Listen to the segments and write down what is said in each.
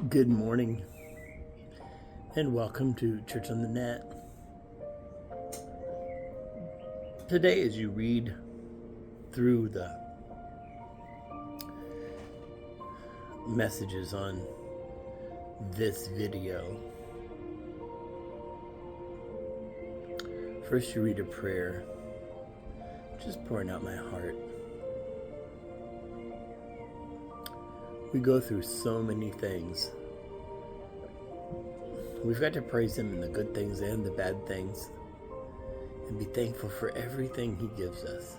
Good morning and welcome to Church on the Net. Today, as you read through the messages on this video, first you read a prayer, just pouring out my heart. We go through so many things. We've got to praise Him in the good things and the bad things, and be thankful for everything He gives us.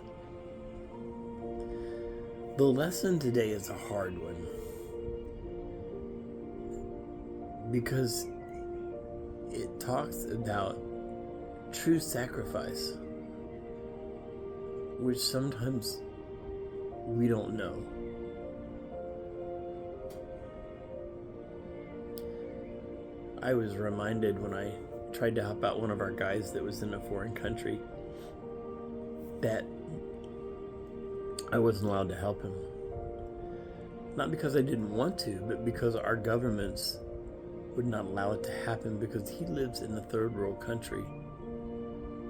The lesson today is a hard one because it talks about true sacrifice, which sometimes we don't know. I was reminded when I tried to help out one of our guys that was in a foreign country that I wasn't allowed to help him. Not because I didn't want to, but because our governments would not allow it to happen because he lives in a third world country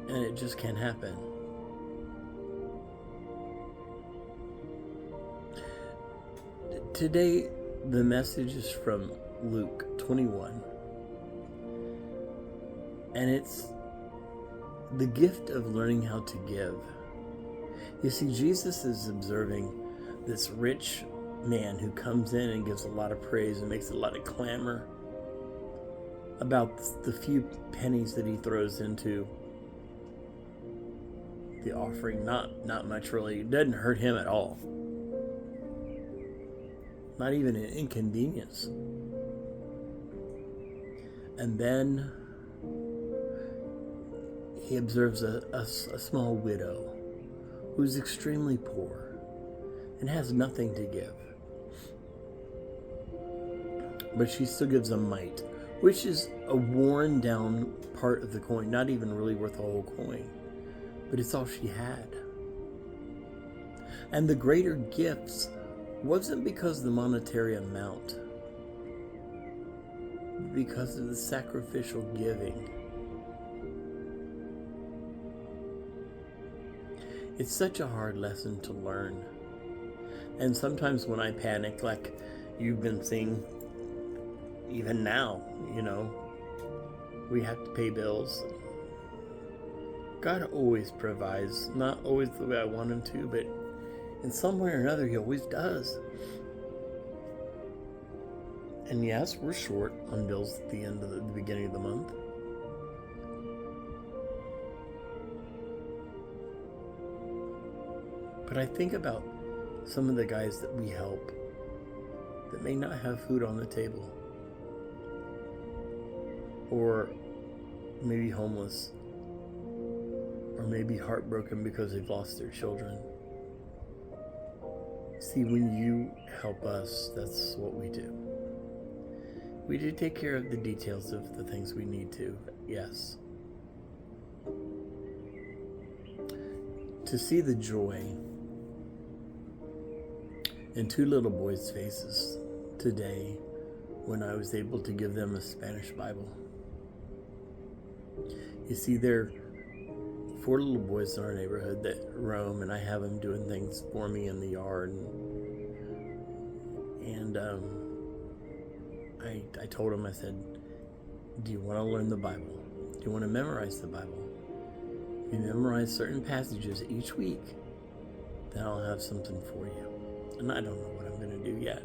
and it just can't happen. Today, the message is from Luke 21. And it's the gift of learning how to give. You see, Jesus is observing this rich man who comes in and gives a lot of praise and makes a lot of clamor about the few pennies that he throws into the offering. Not much really. It doesn't hurt him at all. Not even an inconvenience. And then he observes a small widow who's extremely poor and has nothing to give. But she still gives a mite, which is a worn down part of the coin, not even really worth a whole coin, but it's all she had. And the greater gifts wasn't because of the monetary amount, because of the sacrificial giving. It's such a hard lesson to learn. And sometimes when I panic, like you've been seeing, even now, we have to pay bills. God always provides, not always the way I want Him to, but in some way or another, He always does. And yes, we're short on bills at the beginning of the month. But I think about some of the guys that we help that may not have food on the table, or maybe homeless, or maybe heartbroken because they've lost their children. See, when you help us, that's what we do. We do take care of the details of the things we need to, yes. To see the joy in two little boys' faces today when I was able to give them a Spanish Bible. You see, there are 4 little boys in our neighborhood that roam, and I have them doing things for me in the yard. And I told them, I said, do you want to learn the Bible? Do you want to memorize the Bible? If you memorize certain passages each week, then I'll have something for you. And I don't know what I'm going to do yet.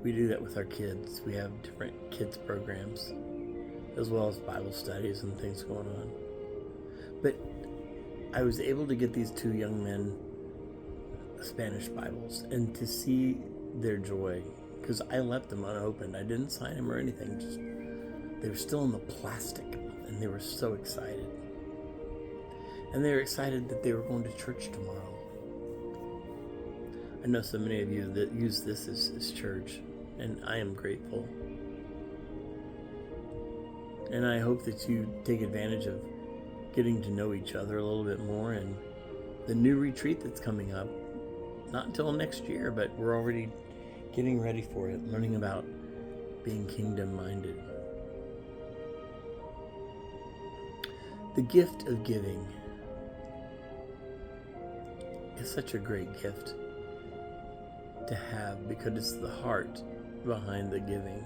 We do that with our kids. We have different kids programs, as well as Bible studies and things going on. But I was able to get these 2 young men Spanish Bibles, and to see their joy, because I left them unopened. I didn't sign them or anything. Just they were still in the plastic, and they were so excited. And they were excited that they were going to church tomorrow. I know so many of you that use this as church, and I am grateful. And I hope that you take advantage of getting to know each other a little bit more, and the new retreat that's coming up, not until next year, but we're already getting ready for it, learning about being kingdom-minded. The gift of giving is such a great gift to have because it's the heart behind the giving.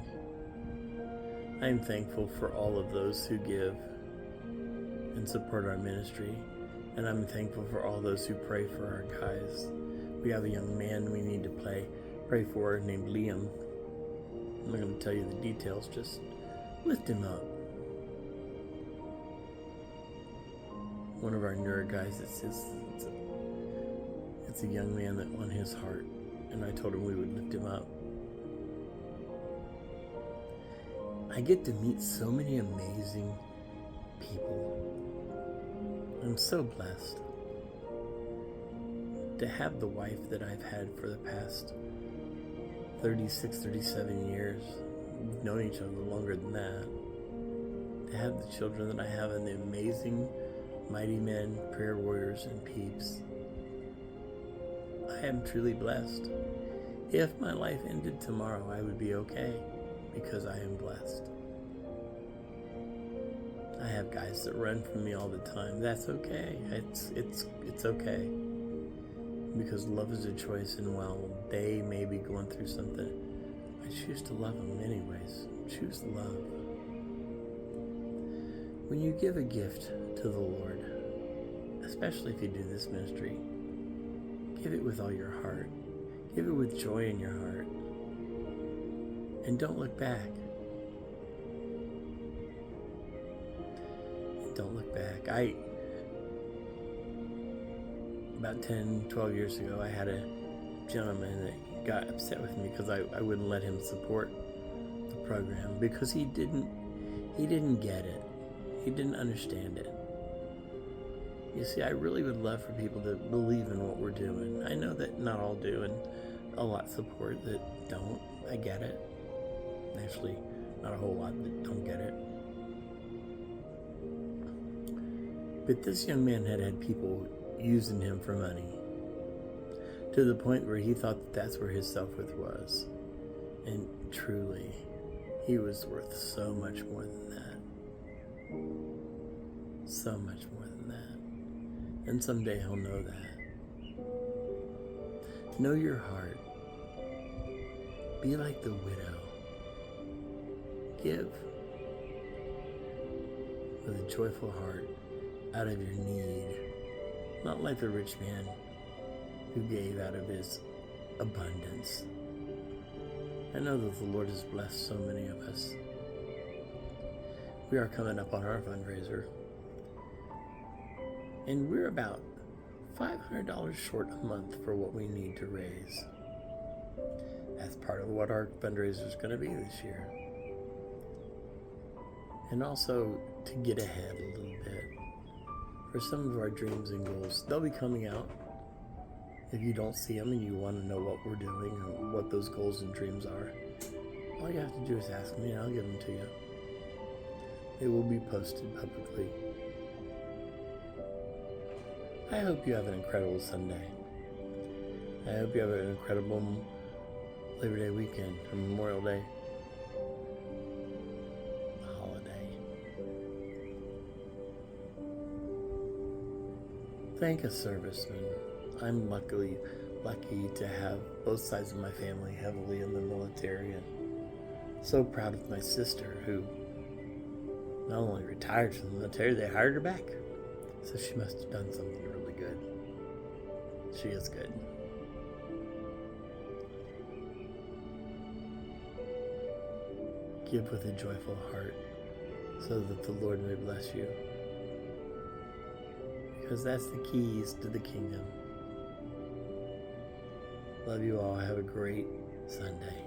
I'm thankful for all of those who give and support our ministry, and I'm thankful for all those who pray for our guys. We have a young man we need to pray for named Liam. I'm not going to tell you the details, just lift him up. One of our newer guys, it's a young man that won his heart, and I told him we would lift him up. I get to meet so many amazing people. I'm so blessed to have the wife that I've had for the past 36, 37 years. We've known each other longer than that. To have the children that I have and the amazing mighty men, prayer warriors, and peeps. I am truly blessed. If my life ended tomorrow, I would be okay because I am blessed. I have guys that run from me all the time. That's okay. It's okay. Because love is a choice, and while they may be going through something, I choose to love them anyways. Choose love. When you give a gift to the Lord, especially if you do this ministry, give it with all your heart. Give it with joy in your heart. And don't look back. Don't look back. About 10, 12 years ago, I had a gentleman that got upset with me because I wouldn't let him support the program because he didn't get it. He didn't understand it. You see, I really would love for people to believe in what we're doing. I know that not all do, and a lot support that don't. I get it. Actually, not a whole lot that don't get it. But this young man had people using him for money to the point where he thought that that's where his self-worth was. And truly, he was worth so much more than that. So much more than that. And someday he'll know that. Know your heart. Be like the widow. Give with a joyful heart out of your need. Not like the rich man who gave out of his abundance. I know that the Lord has blessed so many of us. We are coming up on our fundraiser, and we're about $500 short a month for what we need to raise. That's part of what our fundraiser is going to be this year. And also to get ahead a little bit for some of our dreams and goals. They'll be coming out. If you don't see them and you want to know what we're doing or what those goals and dreams are, all you have to do is ask me and I'll give them to you. It will be posted publicly. I hope you have an incredible Sunday. I hope you have an incredible Labor Day weekend or Memorial Day holiday. Thank a serviceman. I'm lucky to have both sides of my family heavily in the military, and so proud of my sister who not only retired from the military, they hired her back. So she must have done something really good. She is good. Give with a joyful heart so that the Lord may bless you. Because that's the keys to the kingdom. Love you all. Have a great Sunday.